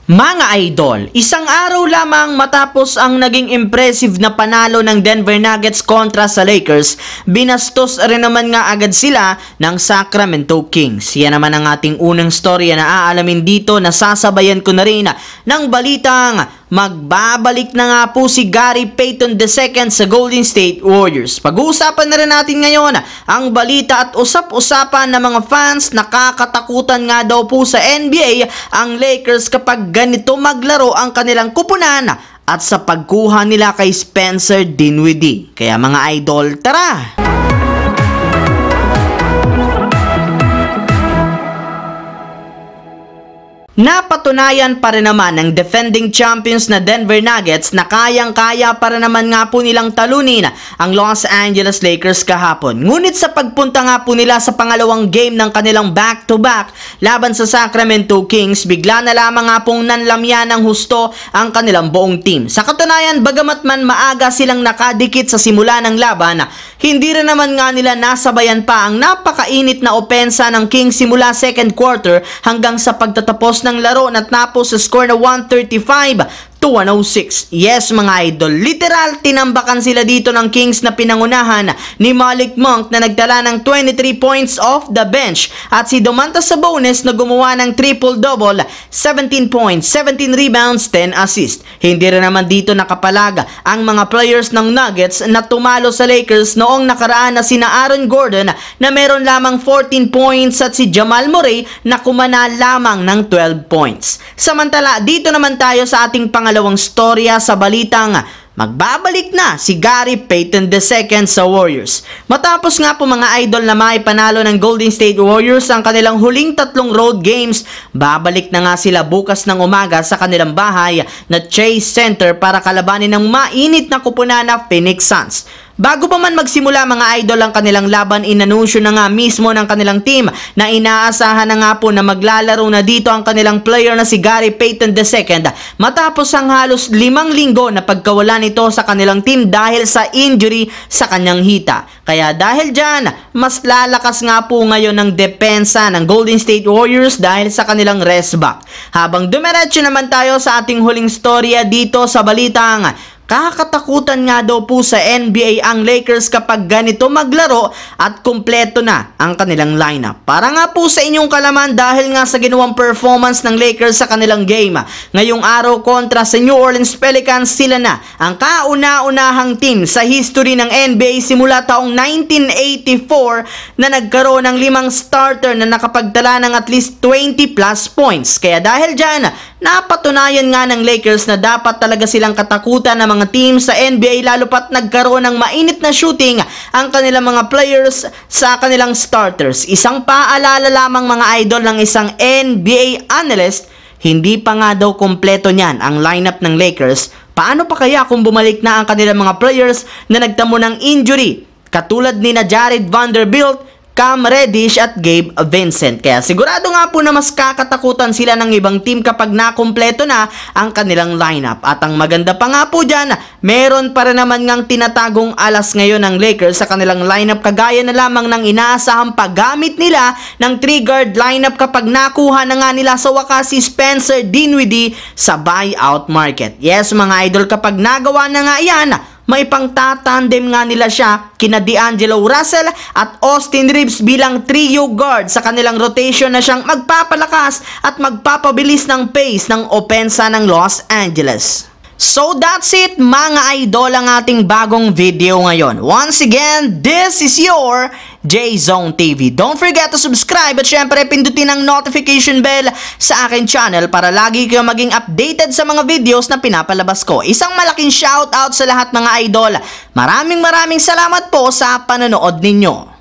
Mga idol, isang araw lamang matapos ang naging impressive na panalo ng Denver Nuggets kontra sa Lakers, binastos rin naman nga agad sila ng Sacramento Kings. Yan naman ang ating unang storya na aalamin dito na sasabayan ko na rin ng balitang magbabalik na nga po si Gary Payton II sa Golden State Warriors. Pag-uusapan na rin natin ngayon ang balita at usap-usapan ng mga fans. Nakakatakutan nga daw po sa NBA ang Lakers kapag ganito maglaro ang kanilang kupunan at sa pagkuha nila kay Spencer Dinwiddie. Kaya mga idol, tara! Napatunayan pa rin naman ng defending champions na Denver Nuggets na kayang-kaya pa rin naman nga po nilang talunin ang Los Angeles Lakers kahapon. Ngunit sa pagpunta nga po nila sa pangalawang game ng kanilang back-to-back laban sa Sacramento Kings, bigla na lamang nga pong nanlamyan ng husto ang kanilang buong team. Sa katunayan, bagamat man maaga silang nakadikit sa simula ng laban, hindi rin naman nga nila nasabayan pa ang napakainit na opensa ng Kings simula second quarter hanggang sa pagtatapos ng laro na tapos sa score na 135-106. Yes mga idol, literal tinambakan sila dito ng Kings na pinangunahan ni Malik Monk na nagtala ng 23 points off the bench at si Domantas Sabonis na gumawa ng triple-double, 17 points, 17 rebounds, 10 assists. Hindi rin naman dito nakapalaga ang mga players ng Nuggets na tumalo sa Lakers noong nakaraan na sina Aaron Gordon na meron lamang 14 points at si Jamal Murray na kumana lamang ng 12 points. Samantala, dito naman tayo sa ating pangalawang storya sa balitang magbabalik na si Gary Payton II sa Warriors. Matapos nga po mga idol na maipanalo ng Golden State Warriors ang kanilang huling tatlong road games, babalik na nga sila bukas ng umaga sa kanilang bahay na Chase Center para kalabanin ng mainit na kupunan na Phoenix Suns. Bago pa man magsimula mga idol ang kanilang laban, inanunsyo na nga mismo ng kanilang team na inaasahan na nga po na maglalaro na dito ang kanilang player na si Gary Payton II matapos ang halos 5 linggo na pagkawala nito sa kanilang team dahil sa injury sa kanyang hita. Kaya dahil dyan, mas lalakas nga po ngayon ng depensa ng Golden State Warriors dahil sa kanilang rest back. Habang dumiretso naman tayo sa ating huling storya dito sa balitang kakatakutan nga daw po sa NBA ang Lakers kapag ganito maglaro at kumpleto na ang kanilang lineup. Para nga po sa inyong kalaman dahil nga sa ginawang performance ng Lakers sa kanilang game ngayong araw kontra sa New Orleans Pelicans, sila na ang kauna-unahang team sa history ng NBA simula taong 1984 na nagkaroon ng 5 starter na nakapagtala ng at least 20 plus points. Kaya dahil dyan, napatunayan nga ng Lakers na dapat talaga silang katakutan ng mga team sa NBA lalo pat nagkaroon ng mainit na shooting ang kanilang mga players sa kanilang starters. Isang paalala lamang mga idol ng isang NBA analyst, hindi pa nga daw kompleto niyan ang lineup ng Lakers. Paano pa kaya kung bumalik na ang kanilang mga players na nagtamo ng injury katulad ni na Jared Vanderbilt, Cam Reddish at Gabe Vincent? Kaya sigurado nga po na mas kakatakutan sila ng ibang team kapag nakumpleto na ang kanilang lineup. At ang maganda pa nga po dyan, meron pa rin naman ngang tinatagong alas ngayon ng Lakers sa kanilang lineup kagaya na lamang ng inaasahang paggamit nila ng 3-guard lineup kapag nakuha na nga nila sa wakas si Spencer Dinwiddie sa buyout market. Yes mga idol, kapag nagawa na nga yan, may pangtatandem nga nila siya kina D'Angelo Russell at Austin Reeves bilang trio guard sa kanilang rotation na siyang magpapalakas at magpapabilis ng pace ng opensa ng Los Angeles. So that's it mga idol, ang ating bagong video ngayon. Once again, this is your J-Zone TV. Don't forget to subscribe at syempre pindutin ang notification bell sa akin channel para lagi kayo maging updated sa mga videos na pinapalabas ko. Isang malaking shoutout sa lahat mga idol. Maraming salamat po sa panonood ninyo.